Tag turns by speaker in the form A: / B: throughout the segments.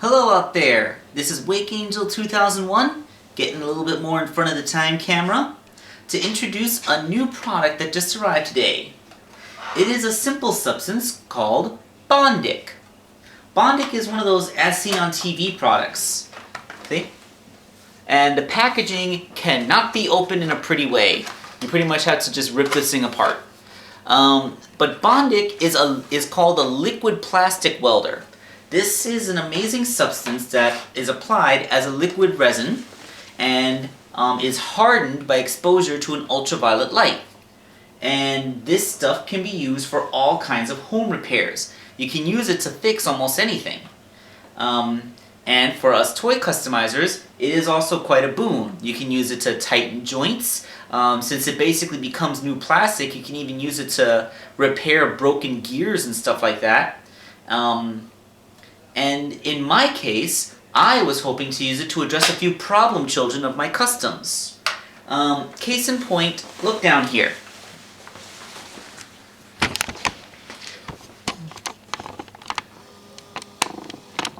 A: Hello out there, this is Wakeangel2K1, getting a little bit more in front of the time camera, to introduce a new product that just arrived today. It is a simple substance called Bondic. Bondic is one of those as seen on TV products. See? And the packaging cannot be opened in a pretty way. You pretty much have to just rip this thing apart. But Bondic is called a liquid plastic welder. This is an amazing substance that is applied as a liquid resin and is hardened by exposure to an ultraviolet light. And this stuff can be used for all kinds of home repairs. You can use it to fix almost anything. And for us toy customizers, it is also quite a boon. You can use it to tighten joints. Since it basically becomes new plastic, you can even use it to repair broken gears and stuff like that. And in my case, I was hoping to use it to address a few problem children of my customs. Case in point, look down here.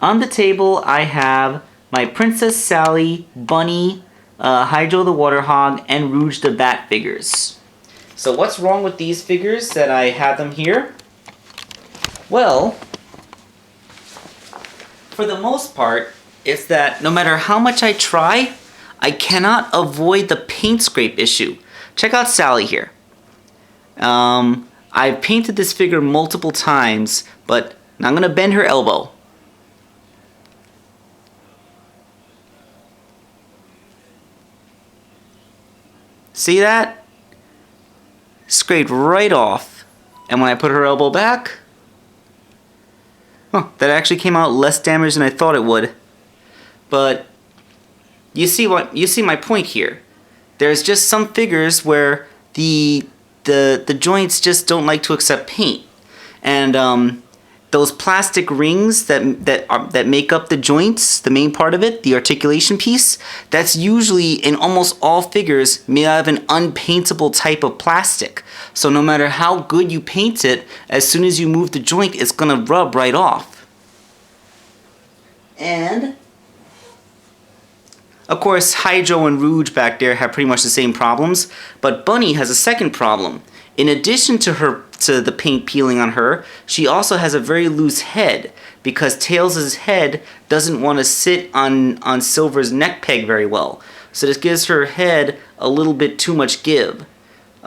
A: On the table, I have my Princess Sally, Bunny, Hydro the Waterhog, and Rouge the Bat figures. So what's wrong with these figures that I have them here? Well, for the most part, it's that no matter how much I try, I cannot avoid the paint scrape issue. Check out Sally here. I've painted this figure multiple times, but I'm going to bend her elbow. See that? Scraped right off. And when I put her elbow back, that actually came out less damaged than I thought it would. But you see my point here. There's just some figures where the joints just don't like to accept paint. And those plastic rings that make up the joints, the main part of it, the articulation piece, that's usually in almost all figures made out of an unpaintable type of plastic. So no matter how good you paint it, as soon as you move the joint, it's gonna rub right off. And of course, Hydro and Rouge back there have pretty much the same problems, but Bunny has a second problem. In addition to the paint peeling on her, she also has a very loose head because Tails' head doesn't want to sit on Silver's neck peg very well. So this gives her head a little bit too much give. It's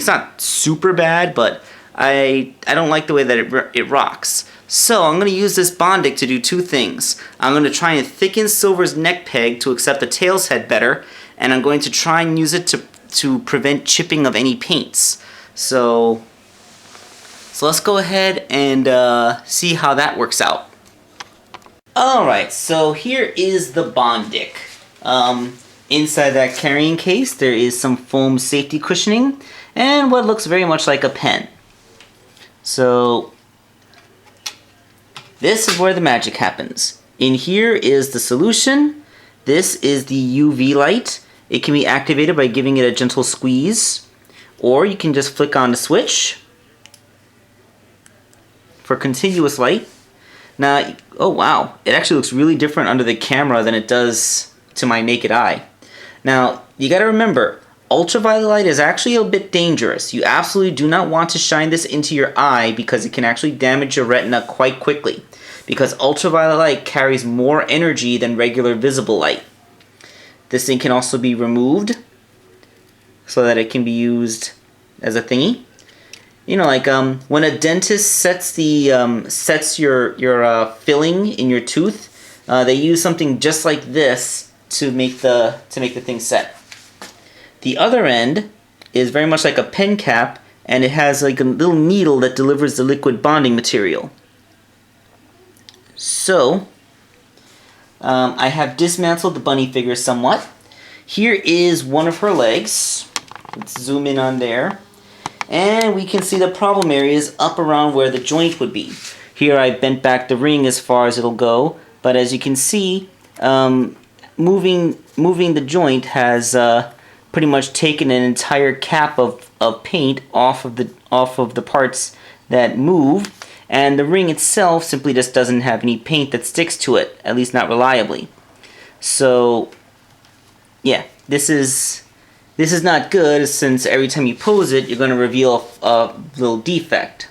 A: not super bad, but I don't like the way that it rocks. So I'm going to use this Bondic to do two things. I'm going to try and thicken Silver's neck peg to accept the Tails head better, and I'm going to try and use it to prevent chipping of any paints. So let's go ahead and see how that works out. Alright, so here is the Bondic. Inside that carrying case there is some foam safety cushioning and what looks very much like a pen. So this is where the magic happens. In here is the solution. This is the UV light. It can be activated by giving it a gentle squeeze, or you can just flick on the switch for continuous light. Now, oh wow, it actually looks really different under the camera than it does to my naked eye. Now, you gotta remember, ultraviolet light is actually a bit dangerous. You absolutely do not want to shine this into your eye because it can actually damage your retina quite quickly, because ultraviolet light carries more energy than regular visible light. This thing can also be removed so that it can be used as a thingy. You know, like when a dentist sets your filling in your tooth, they use something just like this to make the thing set. The other end is very much like a pen cap, and it has like a little needle that delivers the liquid bonding material. So I have dismantled the bunny figure somewhat. Here is one of her legs. Let's zoom in on there. And we can see the problem areas up around where the joint would be. Here I bent back the ring as far as it'll go, but as you can see, moving the joint has pretty much taken an entire cap of paint off of the parts that move, and the ring itself simply just doesn't have any paint that sticks to it, at least not reliably. So yeah, this is not good, since every time you pose it, you're going to reveal a little defect.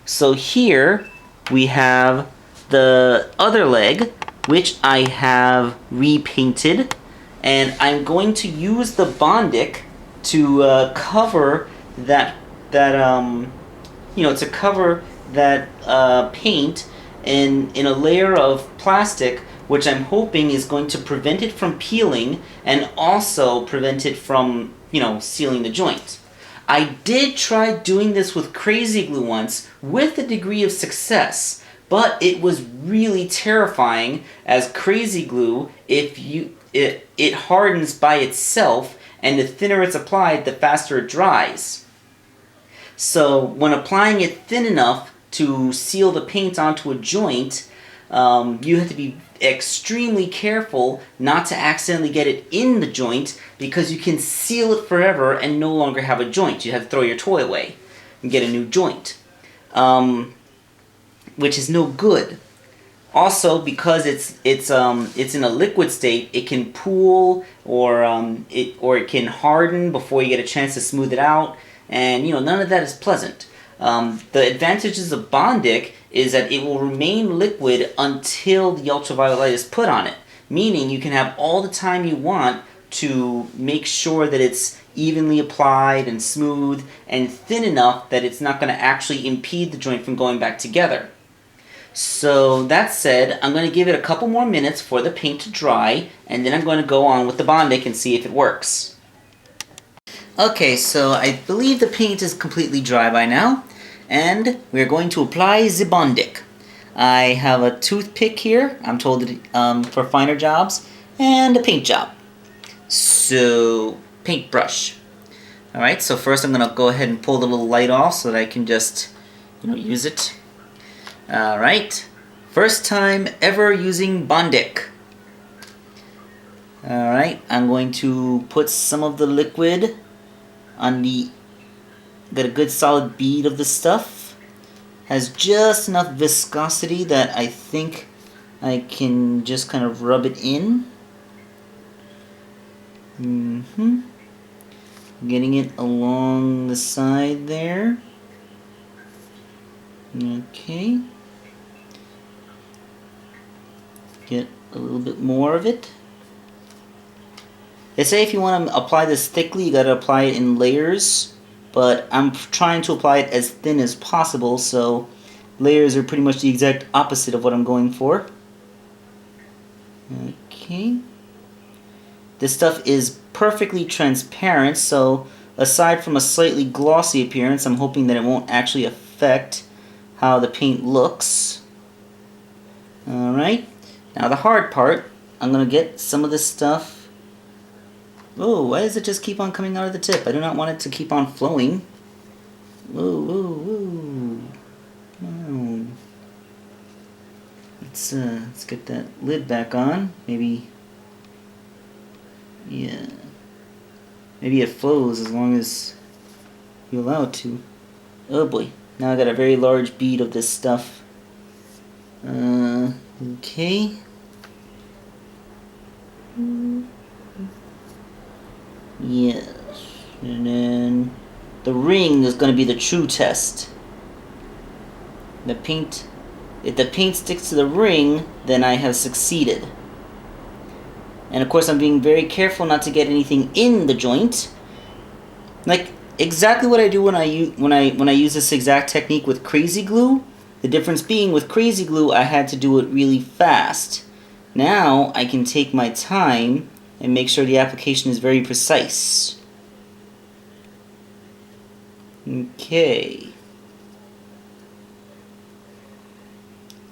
A: So here we have the other leg, which I have repainted, and I'm going to use the Bondic to cover that to cover that paint in a layer of plastic, which I'm hoping is going to prevent it from peeling and also prevent it from, sealing the joint. I did try doing this with krazy glue once with a degree of success, but it was really terrifying, as krazy glue, it hardens by itself, and the thinner it's applied, the faster it dries. So when applying it thin enough to seal the paint onto a joint, you have to be extremely careful not to accidentally get it in the joint, because you can seal it forever and no longer have a joint. You have to throw your toy away and get a new joint, which is no good. Also, because it's in a liquid state, it can pool, or it can harden before you get a chance to smooth it out, and none of that is pleasant. The advantages of Bondic is that it will remain liquid until the ultraviolet light is put on it, meaning you can have all the time you want to make sure that it's evenly applied and smooth and thin enough that it's not going to actually impede the joint from going back together. So that said, I'm going to give it a couple more minutes for the paint to dry, and then I'm going to go on with the Bondic and see if it works. Okay, so I believe the paint is completely dry by now, and we're going to apply the Bondic. I have a toothpick here, I'm told, for finer jobs, and a paint job. So, paintbrush. Alright, so first I'm going to go ahead and pull the little light off so that I can just, use it. Alright, first time ever using Bondic. Alright, I'm going to put some of the liquid on got a good solid bead of the stuff. Has just enough viscosity that I think I can just kind of rub it in. Getting it along the side there. Okay. Get a little bit more of it. They say if you want to apply this thickly, you gotta apply it in layers, but I'm trying to apply it as thin as possible, so layers are pretty much the exact opposite of what I'm going for. Okay. This stuff is perfectly transparent, so aside from a slightly glossy appearance, I'm hoping that it won't actually affect how the paint looks. Alright, now the hard part, I'm going to get some of this stuff. Oh, why does it just keep on coming out of the tip? I do not want it to keep on flowing. Whoa, whoa, whoa. Wow. Let's get that lid back on. Maybe, yeah. Maybe it flows as long as you allow it to. Oh boy, now I got a very large bead of this stuff. Okay. Yes, and then the ring is going to be the true test. If the paint sticks to the ring, then I have succeeded. And of course I'm being very careful not to get anything in the joint. Like exactly what I do when I use this exact technique with krazy glue. The difference being, with krazy glue I had to do it really fast. Now I can take my time and make sure the application is very precise. Okay.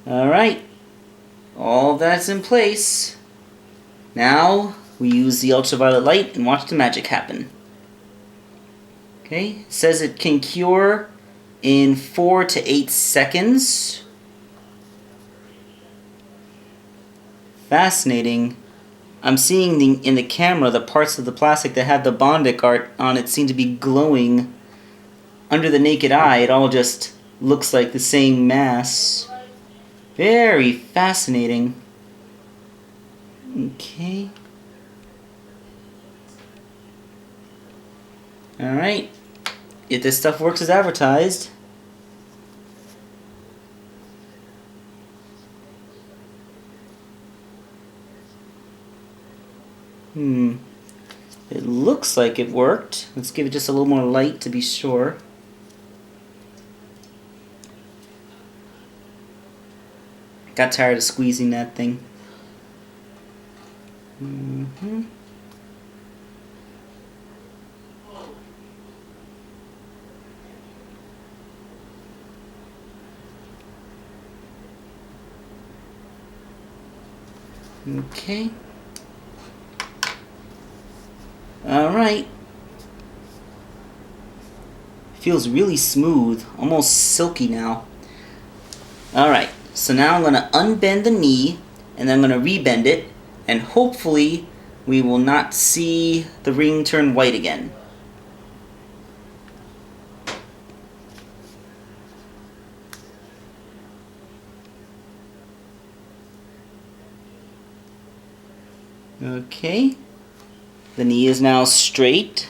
A: Alright. All that's in place. Now we use the ultraviolet light and watch the magic happen. Okay, it says it can cure in 4 to 8 seconds. Fascinating. I'm seeing in the camera the parts of the plastic that have the Bondic art on it seem to be glowing. Under the naked eye, it all just looks like the same mass. Very fascinating. Okay. Alright. If this stuff works as advertised. It looks like it worked. Let's give it just a little more light to be sure. Got tired of squeezing that thing. Okay. Alright. Feels really smooth, almost silky now. Alright, so now I'm going to unbend the knee, and then I'm going to rebend it, and hopefully we will not see the ring turn white again. Okay. The knee is now straight.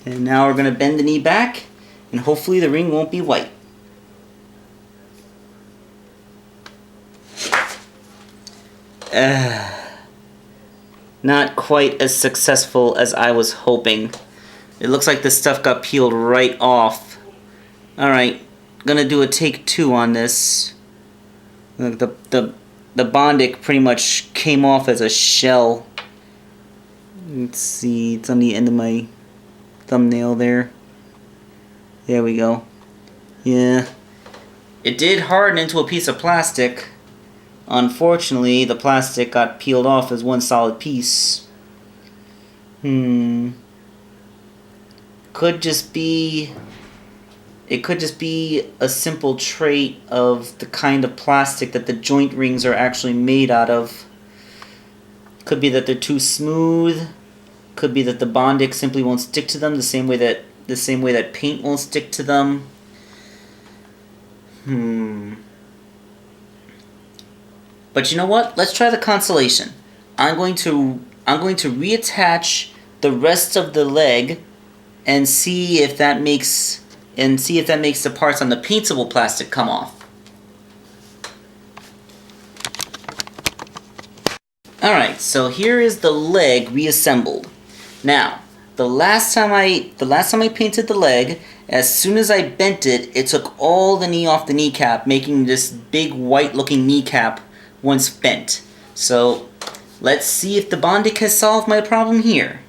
A: And now we're going to bend the knee back, and hopefully the ring won't be white. Not quite as successful as I was hoping. It looks like this stuff got peeled right off. Alright, gonna do a take 2 on this. The Bondic pretty much came off as a shell. Let's see, it's on the end of my thumbnail there. There we go. Yeah. It did harden into a piece of plastic. Unfortunately, the plastic got peeled off as one solid piece. Could just be... It could just be a simple trait of the kind of plastic that the joint rings are actually made out of. Could be that they're too smooth. Could be that the Bondic simply won't stick to them the same way that paint won't stick to them. But you know what? Let's try the consolation. I'm going to reattach the rest of the leg and see if that makes the parts on the paintable plastic come off. Alright, so here is the leg reassembled. Now, the last time I painted the leg, as soon as I bent it, it took all the knee off the kneecap, making this big white looking kneecap once bent. So, let's see if the Bondic has solved my problem here.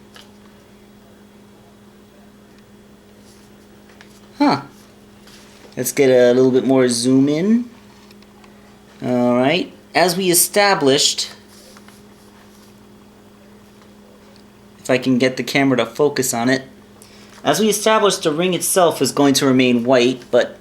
A: Let's get a little bit more zoom in. Alright, as we established, if I can get the camera to focus on it, as we established, the ring itself is going to remain white, but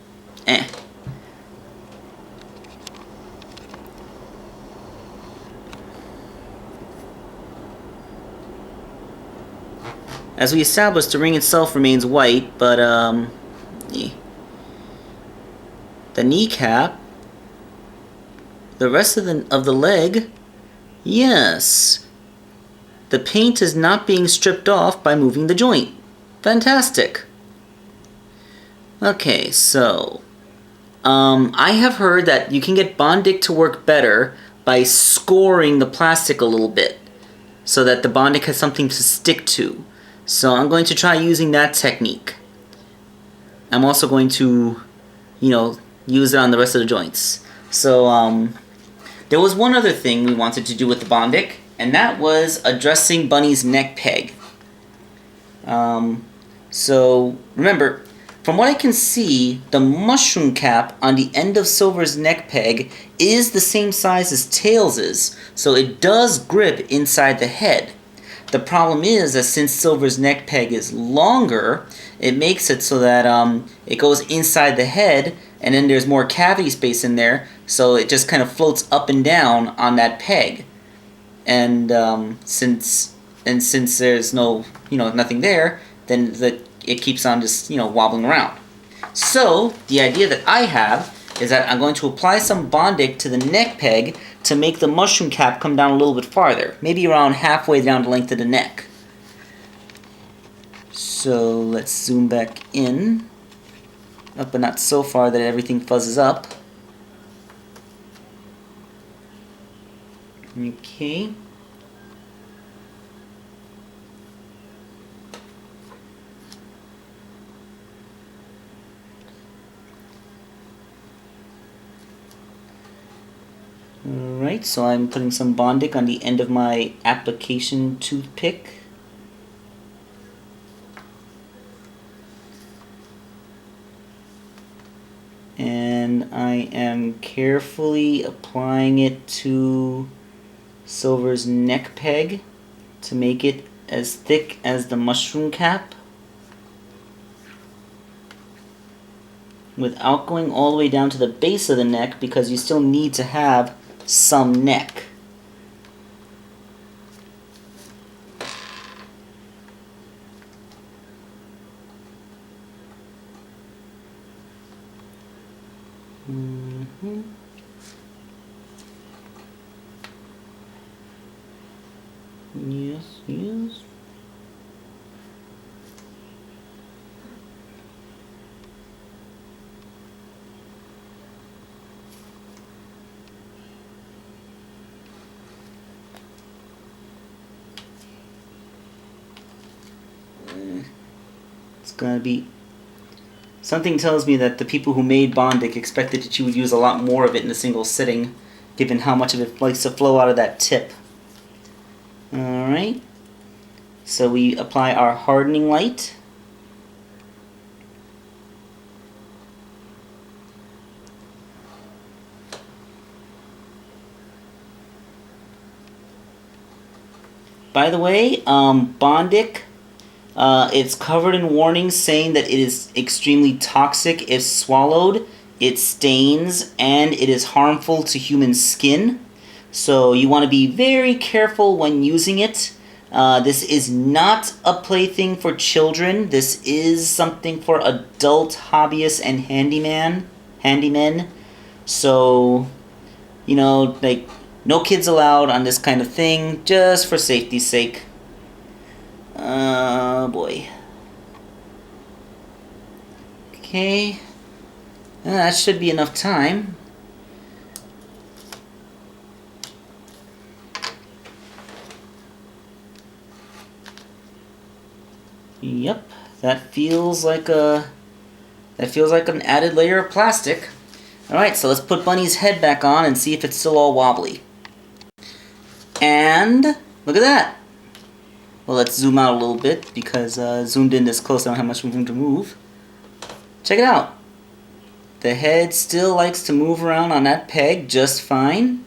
A: As we established, the ring itself remains white, but the kneecap, the rest of the leg, yes, the paint is not being stripped off by moving the joint. Fantastic. Okay, so I have heard that you can get Bondic to work better by scoring the plastic a little bit so that the Bondic has something to stick to. So I'm going to try using that technique. I'm also going to, use it on the rest of the joints. So there was one other thing we wanted to do with the Bondic, and that was addressing Bunny's neck peg. So remember, from what I can see, the mushroom cap on the end of Silver's neck peg is the same size as Tails', so it does grip inside the head. The problem is that since Silver's neck peg is longer, it makes it so that it goes inside the head, and then there's more cavity space in there, so it just kind of floats up and down on that peg. And since there's no nothing there, then the it keeps on just, you know, wobbling around. So the idea that I have is that I'm going to apply some Bondic to the neck peg to make the mushroom cap come down a little bit farther, maybe around halfway down the length of the neck. So let's zoom back in, but not so far that everything fuzzes up. Okay. Alright, so I'm putting some Bondic on the end of my application toothpick. And I am carefully applying it to Silver's neck peg to make it as thick as the mushroom cap, without going all the way down to the base of the neck, because you still need to have some neck. Yes, yes. It's gonna be... Something tells me that the people who made Bondic expected that you would use a lot more of it in a single sitting, given how much of it likes to flow out of that tip. Alright, so we apply our hardening light. By the way, Bondic, it's covered in warnings saying that it is extremely toxic if swallowed, it stains, and it is harmful to human skin. So you want to be very careful when using it. This is not a plaything for children. This is something for adult hobbyists and handymen. So, you know, like, no kids allowed on this kind of thing, just for safety's sake. Oh boy. Okay. That should be enough time. Yep, that feels like an added layer of plastic. Alright, so let's put Bunny's head back on and see if it's still all wobbly. And look at that. Well, let's zoom out a little bit because zoomed in this close I don't have much room to move. Check it out. The head still likes to move around on that peg just fine.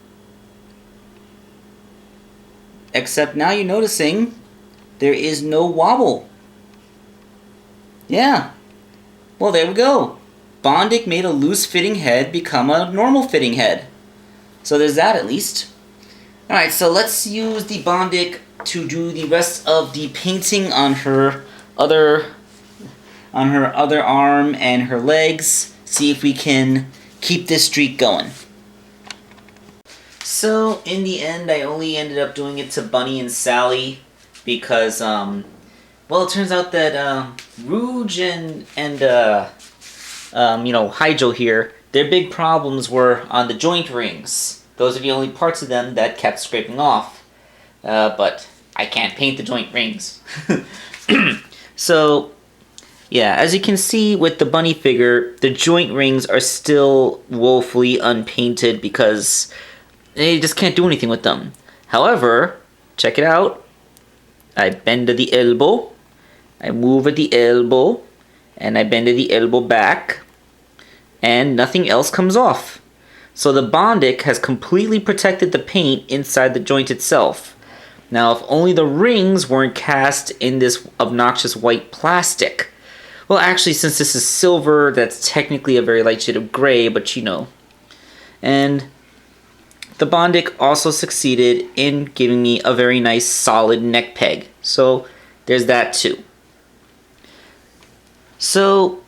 A: Except now you're noticing there is no wobble. Yeah. Well, there we go. Bondic made a loose-fitting head become a normal-fitting head. So there's that, at least. Alright, so let's use the Bondic to do the rest of the painting on her other arm and her legs. See if we can keep this streak going. So, in the end, I only ended up doing it to Bunny and Sally because, well, it turns out that Rouge and you know, Hydro here, their big problems were on the joint rings. Those are the only parts of them that kept scraping off. But I can't paint the joint rings. So, yeah, as you can see with the bunny figure, the joint rings are still woefully unpainted because they just can't do anything with them. However, check it out. I bend at the elbow, I move at the elbow, and I bend at the elbow back, and nothing else comes off. So the Bondic has completely protected the paint inside the joint itself. Now, if only the rings weren't cast in this obnoxious white plastic. Well, actually, since this is silver, that's technically a very light shade of gray, but you know. And the Bondic also succeeded in giving me a very nice solid neck peg. So there's that too. So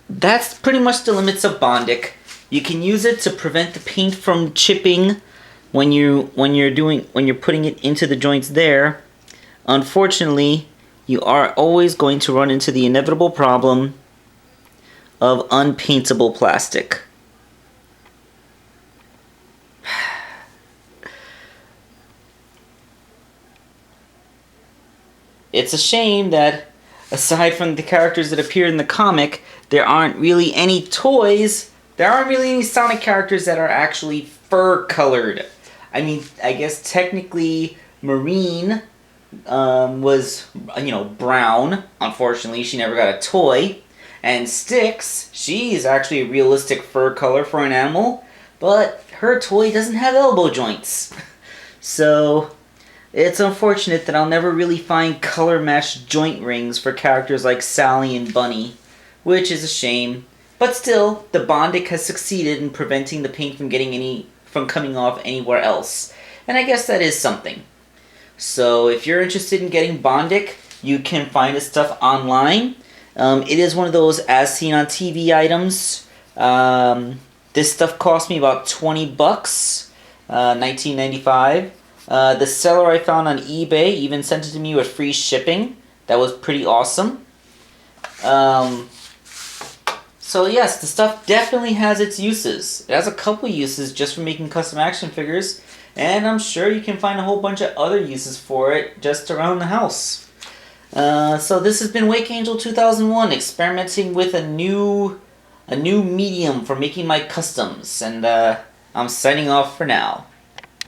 A: that's pretty much the limits of Bondic. You can use it to prevent the paint from chipping when you're putting it into the joints there. Unfortunately, you are always going to run into the inevitable problem of unpaintable plastic. It's a shame that, aside from the characters that appear in the comic, there aren't really any toys. There aren't really any Sonic characters that are actually fur-colored. I mean, I guess technically Marine was, brown. Unfortunately, she never got a toy. And Styx, she is actually a realistic fur color for an animal, but her toy doesn't have elbow joints. So it's unfortunate that I'll never really find color matched joint rings for characters like Sally and Bunny, which is a shame. But still, the Bondic has succeeded in preventing the paint from coming off anywhere else. And I guess that is something. So if you're interested in getting Bondic, you can find his stuff online. It is one of those as seen on TV items. This stuff cost me about $20, $19.95. The seller I found on eBay even sent it to me with free shipping. That was pretty awesome. So yes, the stuff definitely has its uses. It has a couple uses just for making custom action figures, and I'm sure you can find a whole bunch of other uses for it just around the house. So this has been Wakeangel2K1 experimenting with a new medium for making my customs, and I'm signing off for now.